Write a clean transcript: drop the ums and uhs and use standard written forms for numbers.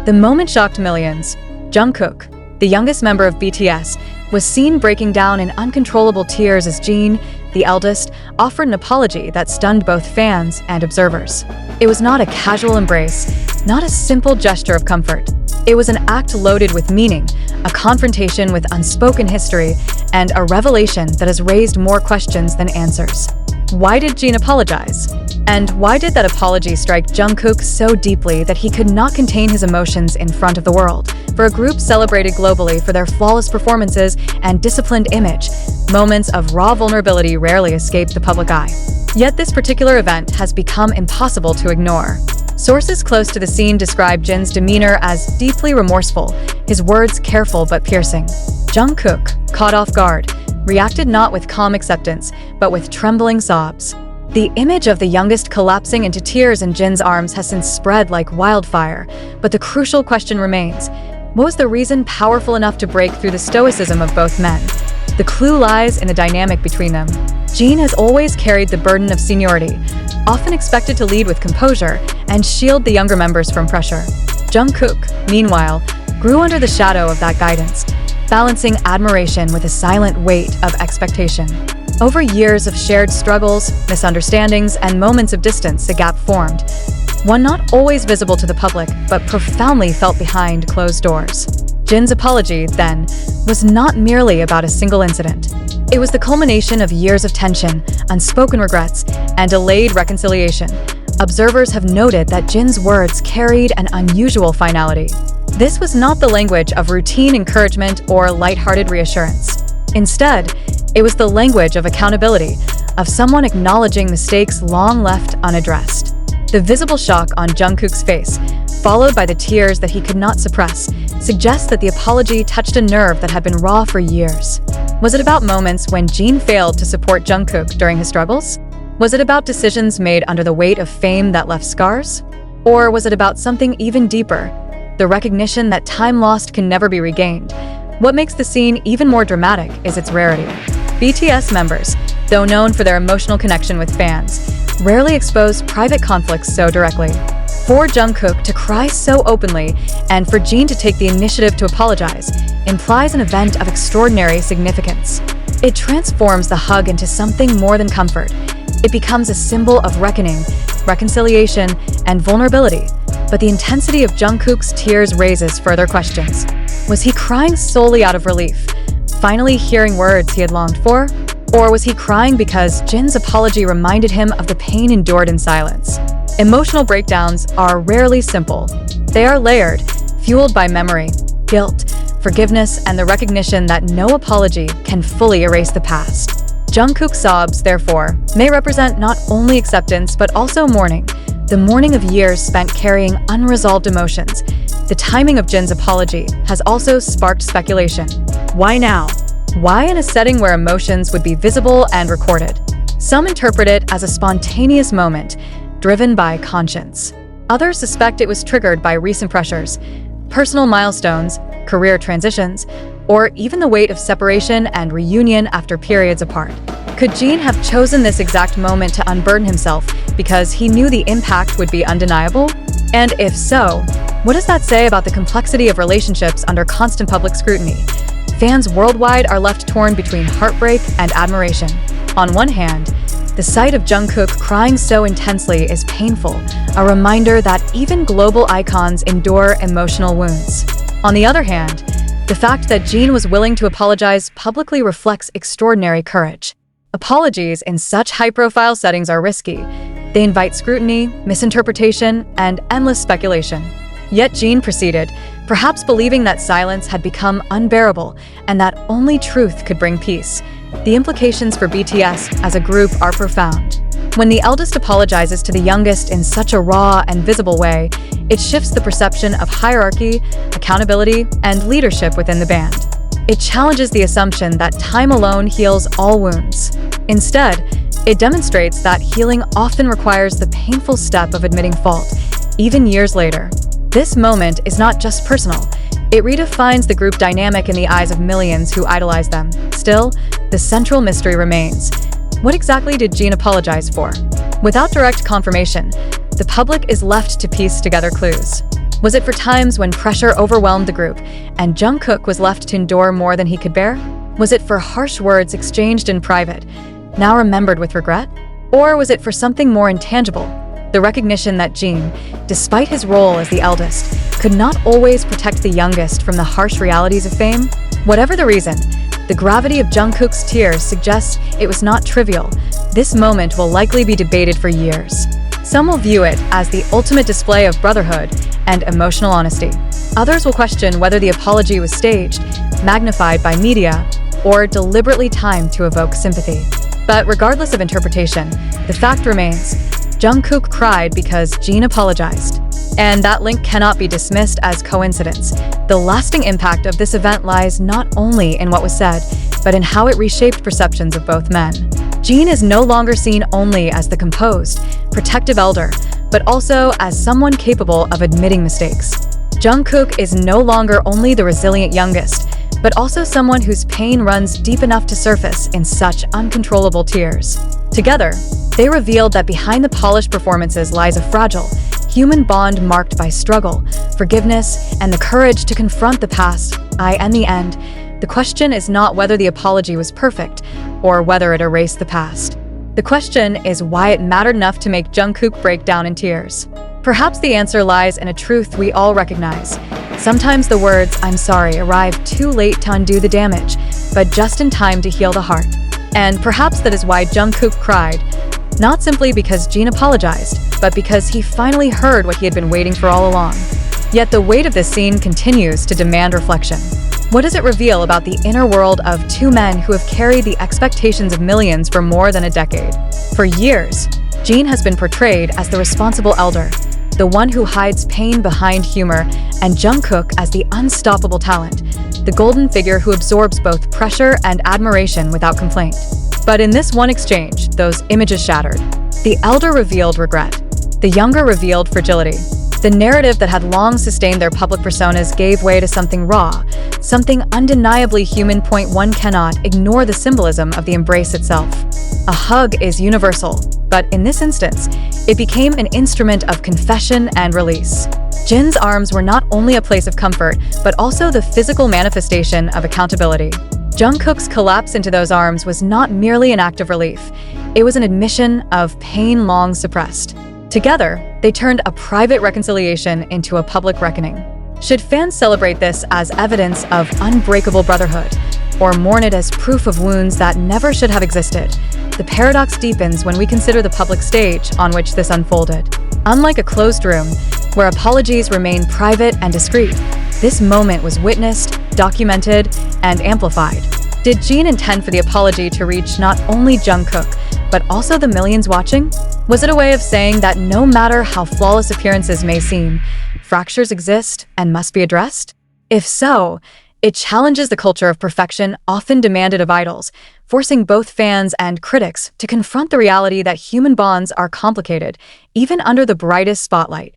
The moment shocked millions. Jungkook, the youngest member of BTS, was seen breaking down in uncontrollable tears as Jin, the eldest, offered an apology that stunned both fans and observers. It was not a casual embrace, not a simple gesture of comfort. It was an act loaded with meaning, a confrontation with unspoken history, and a revelation that has raised more questions than answers. Why did Jin apologize? And why did that apology strike Jungkook so deeply that he could not contain his emotions in front of the world? For a group celebrated globally for their flawless performances and disciplined image, moments of raw vulnerability rarely escape the public eye. Yet this particular event has become impossible to ignore. Sources close to the scene describe Jin's demeanor as deeply remorseful, his words careful but piercing. Jungkook, caught off guard, reacted not with calm acceptance, but with trembling sobs. The image of the youngest collapsing into tears in Jin's arms has since spread like wildfire, but the crucial question remains: what was the reason powerful enough to break through the stoicism of both men? The clue lies in the dynamic between them. Jin has always carried the burden of seniority, often expected to lead with composure and shield the younger members from pressure. Jungkook, meanwhile, grew under the shadow of that guidance, balancing admiration with a silent weight of expectation. Over years of shared struggles, misunderstandings, and moments of distance, a gap formed. One not always visible to the public, but profoundly felt behind closed doors. Jin's apology, then, was not merely about a single incident. It was the culmination of years of tension, unspoken regrets, and delayed reconciliation. Observers have noted that Jin's words carried an unusual finality. This was not the language of routine encouragement or lighthearted reassurance. Instead, it was the language of accountability, of someone acknowledging mistakes long left unaddressed. The visible shock on Jungkook's face, followed by the tears that he could not suppress, suggests that the apology touched a nerve that had been raw for years. Was it about moments when Jin failed to support Jungkook during his struggles? Was it about decisions made under the weight of fame that left scars? Or was it about something even deeper, the recognition that time lost can never be regained? What makes the scene even more dramatic is its rarity. BTS members, though known for their emotional connection with fans, rarely expose private conflicts so directly. For Jungkook to cry so openly and for Jin to take the initiative to apologize implies an event of extraordinary significance. It transforms the hug into something more than comfort. It becomes a symbol of reckoning, reconciliation, and vulnerability. But the intensity of Jungkook's tears raises further questions. Was he crying solely out of relief, finally hearing words he had longed for? Or was he crying because Jin's apology reminded him of the pain endured in silence? Emotional breakdowns are rarely simple. They are layered, fueled by memory, guilt, forgiveness, and the recognition that no apology can fully erase the past. Jungkook's sobs, therefore, may represent not only acceptance but also mourning, the mourning of years spent carrying unresolved emotions. The timing of Jin's apology has also sparked speculation. Why now? Why in a setting where emotions would be visible and recorded? Some interpret it as a spontaneous moment, driven by conscience. Others suspect it was triggered by recent pressures, personal milestones, career transitions, or even the weight of separation and reunion after periods apart. Could Jin have chosen this exact moment to unburden himself because he knew the impact would be undeniable? And if so, what does that say about the complexity of relationships under constant public scrutiny? Fans worldwide are left torn between heartbreak and admiration. On one hand, the sight of Jungkook crying so intensely is painful, a reminder that even global icons endure emotional wounds. On the other hand, the fact that Jin was willing to apologize publicly reflects extraordinary courage. Apologies in such high-profile settings are risky. They invite scrutiny, misinterpretation, and endless speculation. Yet Jin proceeded, perhaps believing that silence had become unbearable and that only truth could bring peace. The implications for BTS as a group are profound. When the eldest apologizes to the youngest in such a raw and visible way, it shifts the perception of hierarchy, accountability, and leadership within the band. It challenges the assumption that time alone heals all wounds. Instead, it demonstrates that healing often requires the painful step of admitting fault, even years later. This moment is not just personal. It redefines the group dynamic in the eyes of millions who idolize them. Still, the central mystery remains. What exactly did Jin apologize for? Without direct confirmation, the public is left to piece together clues. Was it for times when pressure overwhelmed the group and Jungkook was left to endure more than he could bear? Was it for harsh words exchanged in private, now remembered with regret? Or was it for something more intangible, the recognition that Jin, despite his role as the eldest, could not always protect the youngest from the harsh realities of fame? Whatever the reason, the gravity of Jungkook's tears suggests it was not trivial. This moment will likely be debated for years. Some will view it as the ultimate display of brotherhood and emotional honesty. Others will question whether the apology was staged, magnified by media, or deliberately timed to evoke sympathy. But regardless of interpretation, the fact remains, Jungkook cried because Jin apologized. And that link cannot be dismissed as coincidence. The lasting impact of this event lies not only in what was said, but in how it reshaped perceptions of both men. Jin is no longer seen only as the composed, protective elder, but also as someone capable of admitting mistakes. Jungkook is no longer only the resilient youngest, but also someone whose pain runs deep enough to surface in such uncontrollable tears. Together, they revealed that behind the polished performances lies a fragile, human bond marked by struggle, forgiveness, and the courage to confront the past. In the end, the question is not whether the apology was perfect or whether it erased the past. The question is why it mattered enough to make Jungkook break down in tears. Perhaps the answer lies in a truth we all recognize. Sometimes the words "I'm sorry" arrive too late to undo the damage, but just in time to heal the heart. And perhaps that is why Jungkook cried, not simply because Jin apologized, but because he finally heard what he had been waiting for all along. Yet the weight of this scene continues to demand reflection. What does it reveal about the inner world of two men who have carried the expectations of millions for more than a decade? For years, Jin has been portrayed as the responsible elder, the one who hides pain behind humor, and Jungkook as the unstoppable talent, the golden figure who absorbs both pressure and admiration without complaint. But in this one exchange, those images shattered. The elder revealed regret. The younger revealed fragility. The narrative that had long sustained their public personas gave way to something raw, something undeniably human. One cannot ignore the symbolism of the embrace itself. A hug is universal, but in this instance, it became an instrument of confession and release. Jin's arms were not only a place of comfort, but also the physical manifestation of accountability. Jungkook's collapse into those arms was not merely an act of relief. It was an admission of pain long suppressed. Together, they turned a private reconciliation into a public reckoning. Should fans celebrate this as evidence of unbreakable brotherhood, or mourn it as proof of wounds that never should have existed? The paradox deepens when we consider the public stage on which this unfolded. Unlike a closed room, where apologies remain private and discreet, this moment was witnessed, documented, and amplified. Did Jin intend for the apology to reach not only Jungkook, but also the millions watching? Was it a way of saying that no matter how flawless appearances may seem, fractures exist and must be addressed? If so, it challenges the culture of perfection often demanded of idols, forcing both fans and critics to confront the reality that human bonds are complicated, even under the brightest spotlight.